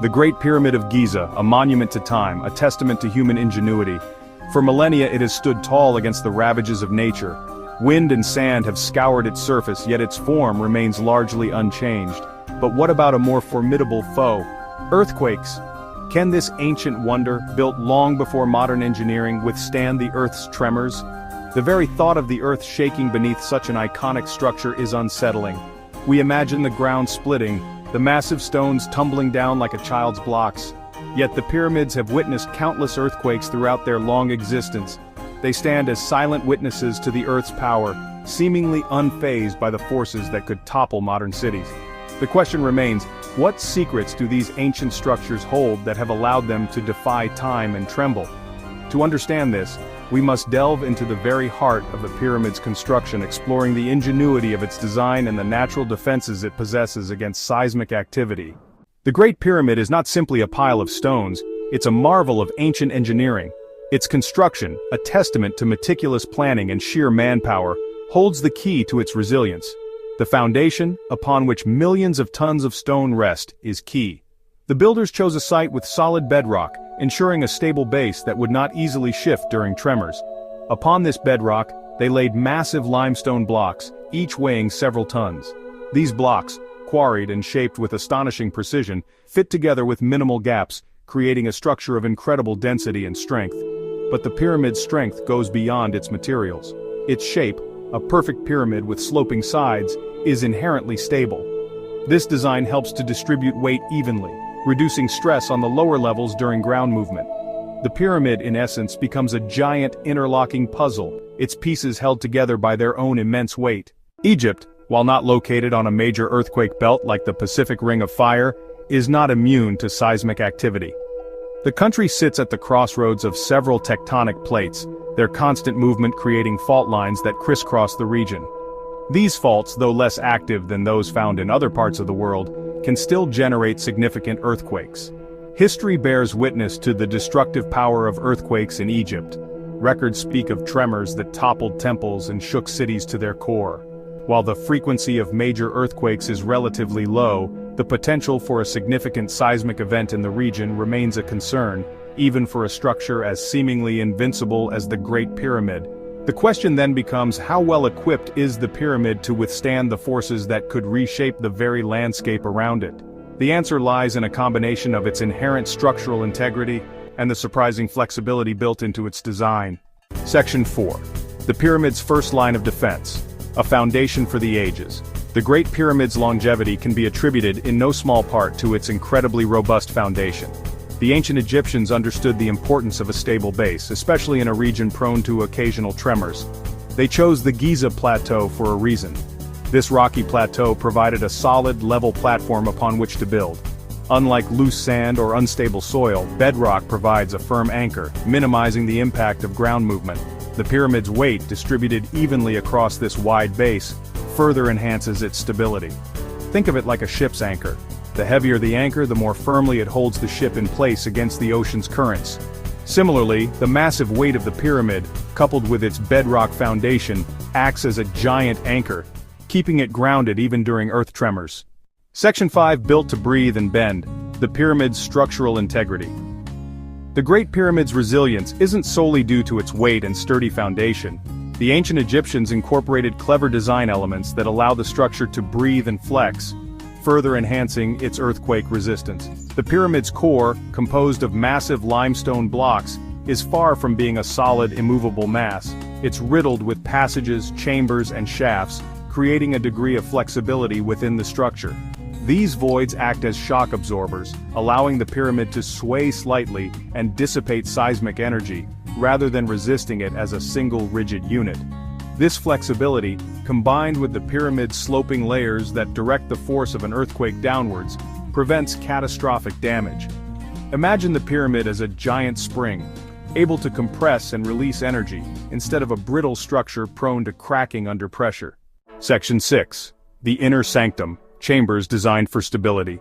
The Great Pyramid of Giza, a monument to time, a testament to human ingenuity. For millennia it has stood tall against the ravages of nature. Wind and sand have scoured its surface, yet its form remains largely unchanged. But what about a more formidable foe? Earthquakes. Can this ancient wonder, built long before modern engineering, withstand the Earth's tremors? The very thought of the Earth shaking beneath such an iconic structure is unsettling. We imagine the ground splitting, the massive stones tumbling down like a child's blocks. Yet the pyramids have witnessed countless earthquakes throughout their long existence. They stand as silent witnesses to the Earth's power, seemingly unfazed by the forces that could topple modern cities. The question remains, what secrets do these ancient structures hold that have allowed them to defy time and tremble? To understand this, we must delve into the very heart of the pyramid's construction, exploring the ingenuity of its design and the natural defenses it possesses against seismic activity. The Great Pyramid is not simply a pile of stones, it's a marvel of ancient engineering. Its construction, a testament to meticulous planning and sheer manpower, holds the key to its resilience. The foundation, upon which millions of tons of stone rest, is key. The builders chose a site with solid bedrock, ensuring a stable base that would not easily shift during tremors. Upon this bedrock, they laid massive limestone blocks, each weighing several tons. These blocks, quarried and shaped with astonishing precision, fit together with minimal gaps, creating a structure of incredible density and strength. But the pyramid's strength goes beyond its materials. Its shape, a perfect pyramid with sloping sides, is inherently stable. This design helps to distribute weight evenly, reducing stress on the lower levels during ground movement. The pyramid, in essence, becomes a giant interlocking puzzle, its pieces held together by their own immense weight. Egypt, while not located on a major earthquake belt like the Pacific Ring of Fire, is not immune to seismic activity. The country sits at the crossroads of several tectonic plates, their constant movement creating fault lines that crisscross the region. These faults, though less active than those found in other parts of the world, can still generate significant earthquakes. History bears witness to the destructive power of earthquakes in Egypt. Records speak of tremors that toppled temples and shook cities to their core. While the frequency of major earthquakes is relatively low, the potential for a significant seismic event in the region remains a concern, even for a structure as seemingly invincible as the Great Pyramid. The question then becomes, how well equipped is the pyramid to withstand the forces that could reshape the very landscape around it? The answer lies in a combination of its inherent structural integrity and the surprising flexibility built into its design. Section 4. The pyramid's first line of defense. A foundation for the ages. The Great Pyramid's longevity can be attributed in no small part to its incredibly robust foundation. The ancient Egyptians understood the importance of a stable base, especially in a region prone to occasional tremors. They chose the Giza Plateau for a reason. This rocky plateau provided a solid, level platform upon which to build. Unlike loose sand or unstable soil, bedrock provides a firm anchor, minimizing the impact of ground movement. The pyramid's weight, distributed evenly across this wide base, further enhances its stability. Think of it like a ship's anchor. The heavier the anchor, the more firmly it holds the ship in place against the ocean's currents. Similarly, the massive weight of the pyramid, coupled with its bedrock foundation, acts as a giant anchor, keeping it grounded even during earth tremors. Section 5. Built to breathe and bend. The pyramid's structural integrity. The Great Pyramid's resilience isn't solely due to its weight and sturdy foundation. The ancient Egyptians incorporated clever design elements that allow the structure to breathe and flex, further enhancing its earthquake resistance. The pyramid's core, composed of massive limestone blocks, is far from being a solid, immovable mass. It's riddled with passages, chambers, and shafts, creating a degree of flexibility within the structure. These voids act as shock absorbers, allowing the pyramid to sway slightly and dissipate seismic energy, rather than resisting it as a single rigid unit. This flexibility, combined with the pyramid's sloping layers that direct the force of an earthquake downwards, prevents catastrophic damage. Imagine the pyramid as a giant spring, able to compress and release energy, instead of a brittle structure prone to cracking under pressure. Section 6. The Inner Sanctum. Chambers designed for stability.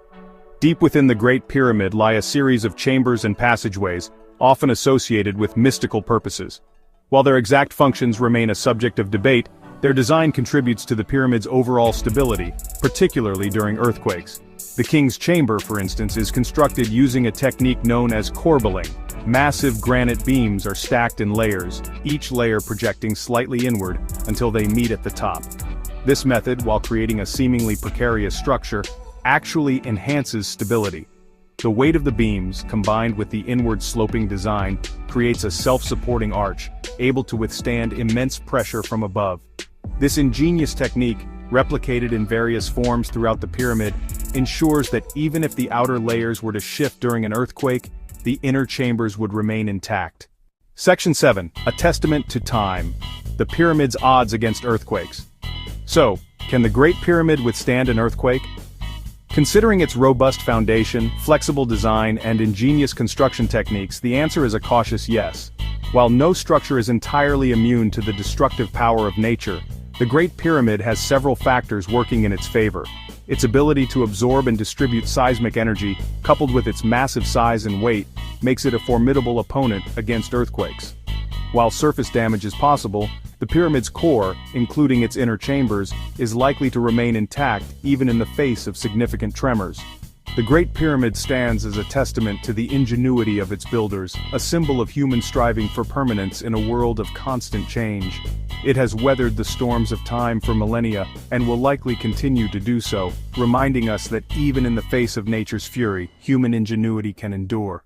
Deep within the Great Pyramid lie a series of chambers and passageways, often associated with mystical purposes. While their exact functions remain a subject of debate, their design contributes to the pyramid's overall stability, particularly during earthquakes. The king's chamber, for instance, is constructed using a technique known as corbelling. Massive granite beams are stacked in layers, each layer projecting slightly inward until they meet at the top. This method, while creating a seemingly precarious structure, actually enhances stability. The weight of the beams, combined with the inward-sloping design, creates a self-supporting arch, able to withstand immense pressure from above. This ingenious technique, replicated in various forms throughout the pyramid, ensures that even if the outer layers were to shift during an earthquake, the inner chambers would remain intact. Section 7. A testament to time. The pyramid's odds against earthquakes. So, can the Great Pyramid withstand an earthquake? Considering its robust foundation, flexible design, and ingenious construction techniques, the answer is a cautious yes. While no structure is entirely immune to the destructive power of nature, the Great Pyramid has several factors working in its favor. Its ability to absorb and distribute seismic energy, coupled with its massive size and weight, makes it a formidable opponent against earthquakes. While surface damage is possible, the pyramid's core, including its inner chambers, is likely to remain intact even in the face of significant tremors. The Great Pyramid stands as a testament to the ingenuity of its builders, a symbol of human striving for permanence in a world of constant change. It has weathered the storms of time for millennia, and will likely continue to do so, reminding us that even in the face of nature's fury, human ingenuity can endure.